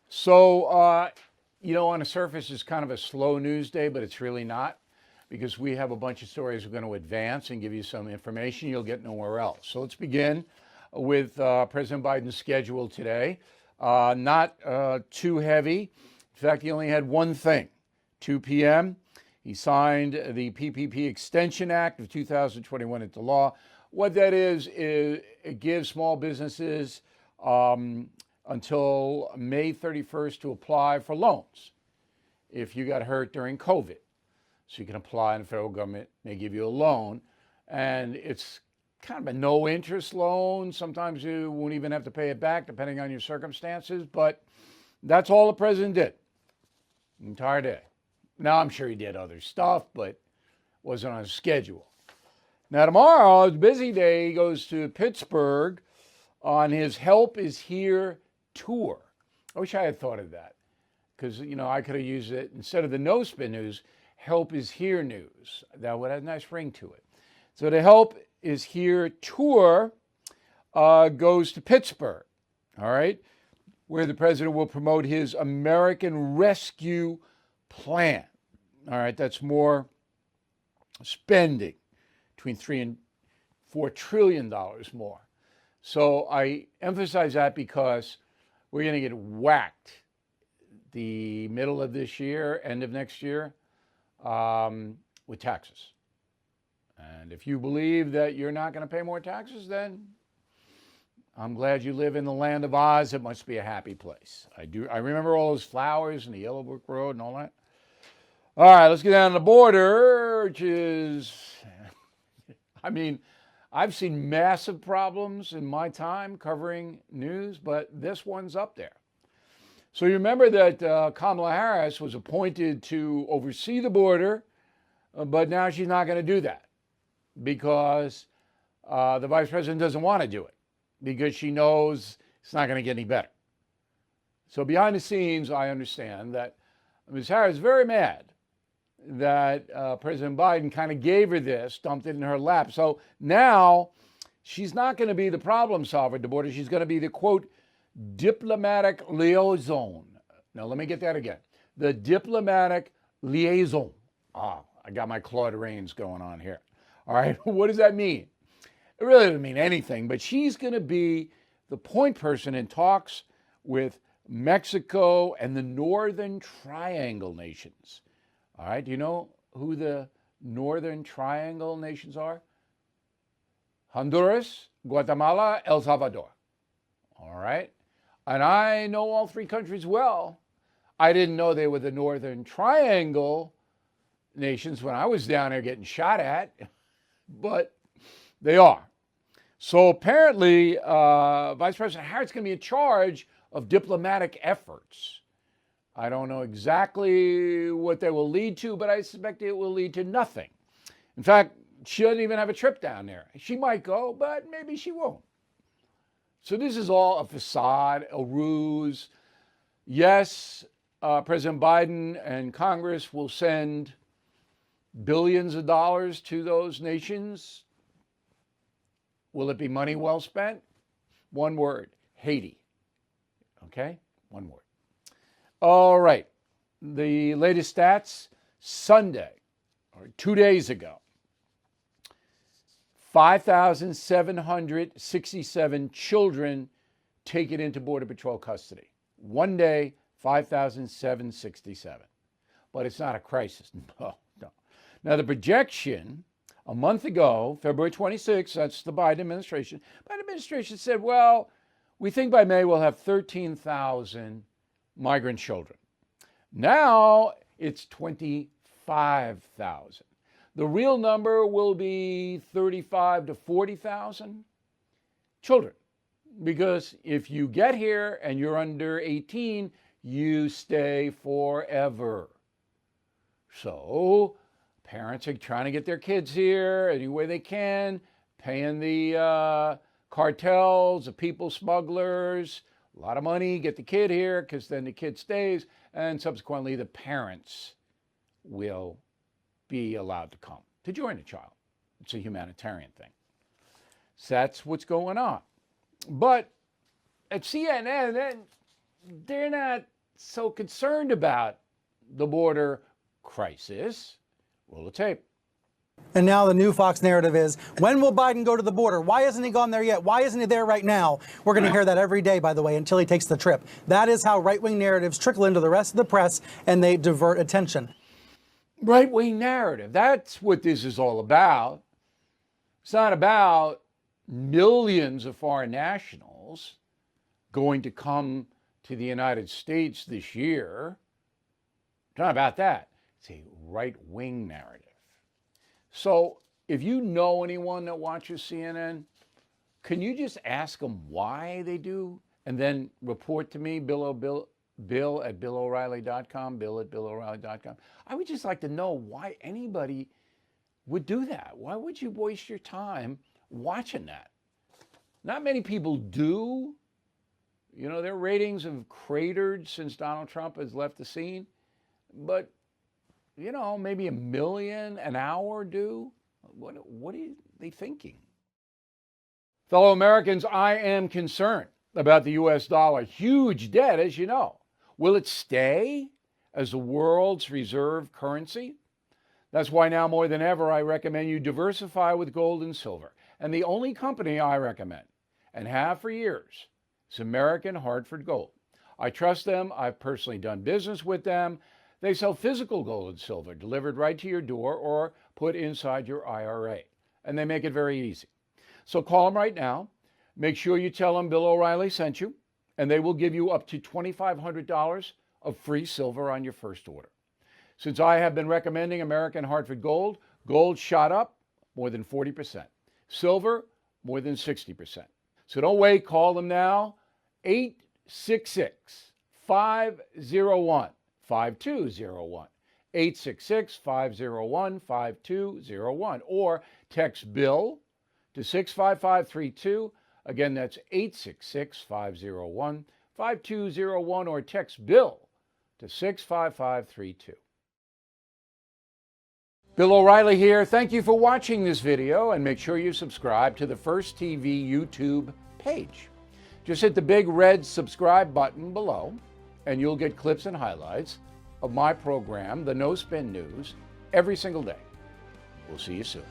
So, on the surface, it's kind of a slow news day, but it's really not because we have a bunch of stories we're going to advance and give you some information you'll get nowhere else. So let's begin with President Biden's schedule today. Not too heavy. In fact, he only had one thing. 2 p.m., he signed the PPP Extension Act of 2021 into law. What that is it gives small businesses until May 31st to apply for loans if you got hurt during COVID. So you can apply and the federal government may give you a loan. And it's kind of a no interest loan. Sometimes you won't even have to pay it back depending on your circumstances. But that's all the president did the entire day. Now, I'm sure he did other stuff, but wasn't on his schedule. Now, tomorrow is a busy day. He goes to Pittsburgh on his Help is Here tour. I wish I had thought of that because, I could have used it instead of the no spin news, Help is Here news. That would have a nice ring to it. So the Help is Here tour goes to Pittsburgh, all right, where the president will promote his American Rescue Plan. All right, that's more spending, between $3 and $4 trillion more. So I emphasize that because we're going to get whacked the middle of this year, end of next year, with taxes. And if you believe that you're not going to pay more taxes, then I'm glad you live in the land of Oz. It must be a happy place. I remember all those flowers and the Yellow Brick Road and all that. All right, let's get down to the border, which is, I've seen massive problems in my time covering news, but this one's up there. So you remember that Kamala Harris was appointed to oversee the border, but now she's not going to do that because the vice president doesn't want to do it because she knows it's not going to get any better. So behind the scenes, I understand that Ms. Harris is very mad that President Biden kind of gave her this, dumped it in her lap. So now she's not going to be the problem solver at the border. She's going to be the, quote, diplomatic liaison. Now, let me get that again. The diplomatic liaison. I got my Claude Rains going on here. All right, what does that mean? It really doesn't mean anything, but she's going to be the point person in talks with Mexico and the Northern Triangle nations. All right, do you know who the Northern Triangle nations are? Honduras, Guatemala, El Salvador. All right, and I know all three countries well. I didn't know they were the Northern Triangle nations when I was down there getting shot at, but they are. So apparently, Vice President Harris is going to be in charge of diplomatic efforts. I don't know exactly what they will lead to, but I suspect it will lead to nothing. In fact, she doesn't even have a trip down there. She might go, but maybe she won't. So this is all a facade, a ruse. Yes, President Biden and Congress will send billions of dollars to those nations. Will it be money well spent? One word, Haiti. Okay, one word. All right, the latest stats, Sunday, or 2 days ago, 5,767 children taken into Border Patrol custody. One day, 5,767. But it's not a crisis. No. Now, the projection a month ago, February 26th, that's the Biden administration, Biden administration said, well, we think by May we'll have 13,000 migrant children. Now it's 25,000. The real number will be 35 to 40,000 children. Because if you get here and you're under 18, you stay forever. So parents are trying to get their kids here any way they can, paying the cartels, the people smugglers, a lot of money, get the kid here because then the kid stays, and subsequently the parents will be allowed to come to join the child. It's a humanitarian thing. So that's what's going on. But at CNN, they're not so concerned about the border crisis. Roll the tape. And now the new Fox narrative is, when will Biden go to the border? Why hasn't he gone there yet? Why isn't he there right now? We're going to hear that every day, by the way, until he takes the trip. That is how right-wing narratives trickle into the rest of the press, and they divert attention. Right-wing narrative. That's what this is all about. It's not about millions of foreign nationals going to come to the United States this year. It's not about that. It's a right-wing narrative. So if you know anyone that watches CNN, can you just ask them why they do, and then report to me, Bill at BillO'Reilly.com, Bill at BillO'Reilly.com. I would just like to know why anybody would do that. Why would you waste your time watching that? Not many people do. You know, their ratings have cratered since Donald Trump has left the scene. But, you know, maybe 1 million an hour do. What are they thinking? Fellow Americans, I am concerned about the U.S. dollar. Huge debt, as you know. Will it stay as the world's reserve currency? That's why now more than ever, I recommend you diversify with gold and silver. And the only company I recommend, and have for years, is American Hartford Gold. I trust them. I've personally done business with them. They sell physical gold and silver delivered right to your door or put inside your IRA. And they make it very easy. So call them right now. Make sure you tell them Bill O'Reilly sent you, and they will give you up to $2,500 of free silver on your first order. Since I have been recommending American Hartford Gold, gold shot up more than 40%. Silver, more than 60%. So don't wait. Call them now. 866-501-5201. 866-501-5201. Or text Bill to 65532. Again, that's 866-501-5201, or text Bill to 65532. Bill O'Reilly here. Thank you for watching this video, and make sure you subscribe to the First TV YouTube page. Just hit the big red subscribe button below, and you'll get clips and highlights of my program, The No Spin News, every single day. We'll see you soon.